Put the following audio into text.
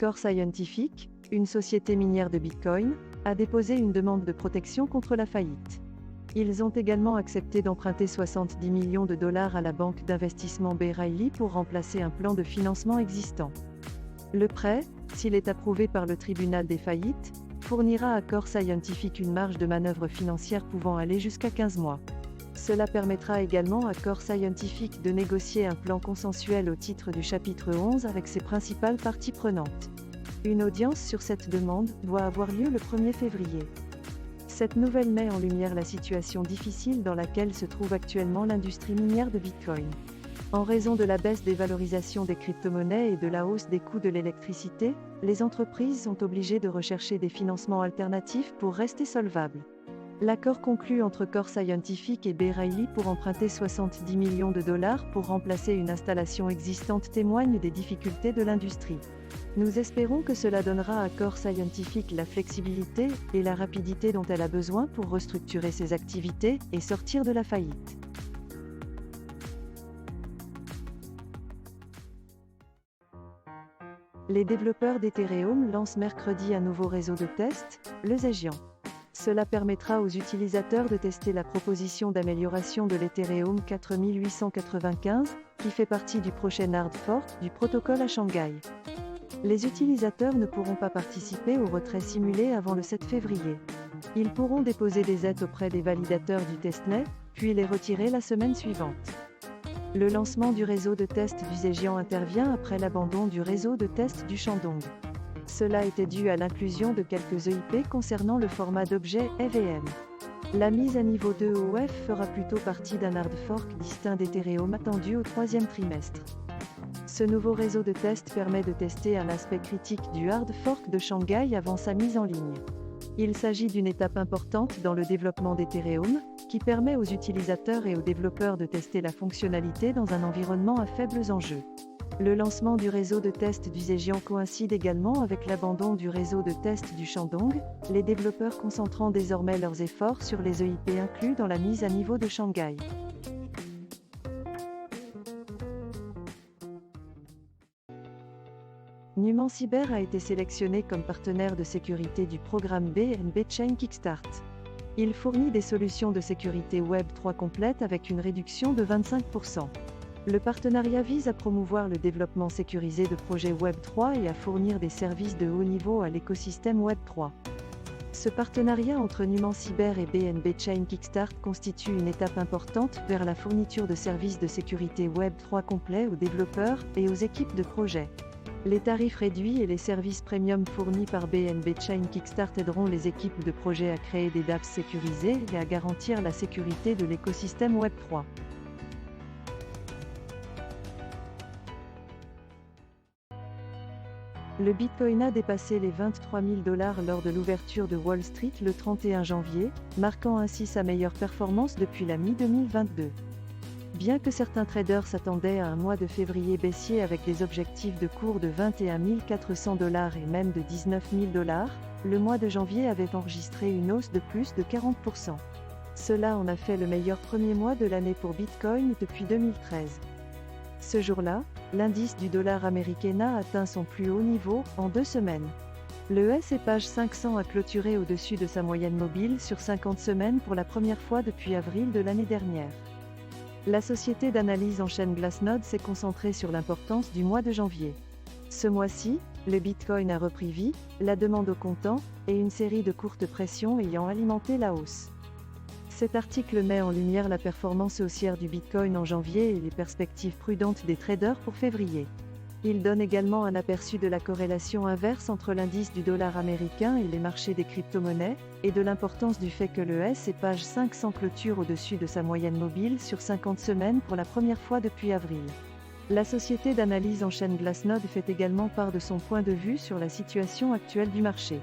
Core Scientific, une société minière de Bitcoin, a déposé une demande de protection contre la faillite. Ils ont également accepté d'emprunter 70 millions de dollars à la banque d'investissement B. Riley pour remplacer un plan de financement existant. Le prêt, s'il est approuvé par le tribunal des faillites, fournira à Core Scientific une marge de manœuvre financière pouvant aller jusqu'à 15 mois. Cela permettra également à Core Scientific de négocier un plan consensuel au titre du chapitre 11 avec ses principales parties prenantes. Une audience sur cette demande doit avoir lieu le 1er février. Cette nouvelle met en lumière la situation difficile dans laquelle se trouve actuellement l'industrie minière de Bitcoin. En raison de la baisse des valorisations des crypto-monnaies et de la hausse des coûts de l'électricité, les entreprises sont obligées de rechercher des financements alternatifs pour rester solvables. L'accord conclu entre Core Scientific et B. Riley pour emprunter 70 millions de dollars pour remplacer une installation existante témoigne des difficultés de l'industrie. Nous espérons que cela donnera à Core Scientific la flexibilité et la rapidité dont elle a besoin pour restructurer ses activités et sortir de la faillite. Les développeurs d'Ethereum lancent mercredi un nouveau réseau de test, le Zhejiang. Cela permettra aux utilisateurs de tester la proposition d'amélioration de l'Ethereum 4895, qui fait partie du prochain hard fork du protocole à Shanghai. Les utilisateurs ne pourront pas participer au retrait simulé avant le 7 février. Ils pourront déposer des aides auprès des validateurs du testnet, puis les retirer la semaine suivante. Le lancement du réseau de test du Zhejiang intervient après l'abandon du réseau de test du Shandong. Cela était dû à l'inclusion de quelques EIP concernant le format d'objet EVM. La mise à niveau 2 OF fera plutôt partie d'un hard fork distinct d'Ethereum attendu au 3e trimestre. Ce nouveau réseau de test permet de tester un aspect critique du hard fork de Shanghai avant sa mise en ligne. Il s'agit d'une étape importante dans le développement d'Ethereum, qui permet aux utilisateurs et aux développeurs de tester la fonctionnalité dans un environnement à faibles enjeux. Le lancement du réseau de test du Zhejiang coïncide également avec l'abandon du réseau de test du Shandong, les développeurs concentrant désormais leurs efforts sur les EIP inclus dans la mise à niveau de Shanghai. Numan Cyber a été sélectionné comme partenaire de sécurité du programme BNB Chain Kickstart. Il fournit des solutions de sécurité Web 3 complètes avec une réduction de 25%. Le partenariat vise à promouvoir le développement sécurisé de projets Web 3 et à fournir des services de haut niveau à l'écosystème Web 3. Ce partenariat entre Numan Cyber et BNB Chain Kickstart constitue une étape importante vers la fourniture de services de sécurité Web 3 complets aux développeurs et aux équipes de projet. Les tarifs réduits et les services premium fournis par BNB Chain Kickstart aideront les équipes de projet à créer des dApps sécurisés et à garantir la sécurité de l'écosystème Web 3. Le Bitcoin a dépassé les 23 000 $ lors de l'ouverture de Wall Street le 31 janvier, marquant ainsi sa meilleure performance depuis la mi-2022. Bien que certains traders s'attendaient à un mois de février baissier avec des objectifs de cours de 21 400 $ et même de 19 000 $, le mois de janvier avait enregistré une hausse de plus de 40%. Cela en a fait le meilleur premier mois de l'année pour Bitcoin depuis 2013. Ce jour-là, l'indice du dollar américain a atteint son plus haut niveau en 2 semaines. Le S&P 500 a clôturé au-dessus de sa moyenne mobile sur 50 semaines pour la première fois depuis avril de l'année dernière. La société d'analyse en chaîne Glassnode s'est concentrée sur l'importance du mois de janvier. Ce mois-ci, le Bitcoin a repris vie, la demande au comptant, et une série de courtes pressions ayant alimenté la hausse. Cet article met en lumière la performance haussière du Bitcoin en janvier et les perspectives prudentes des traders pour février. Il donne également un aperçu de la corrélation inverse entre l'indice du dollar américain et les marchés des crypto-monnaies, et de l'importance du fait que le S&P 500 clôture au-dessus de sa moyenne mobile sur 50 semaines pour la première fois depuis avril. La société d'analyse en chaîne Glassnode fait également part de son point de vue sur la situation actuelle du marché.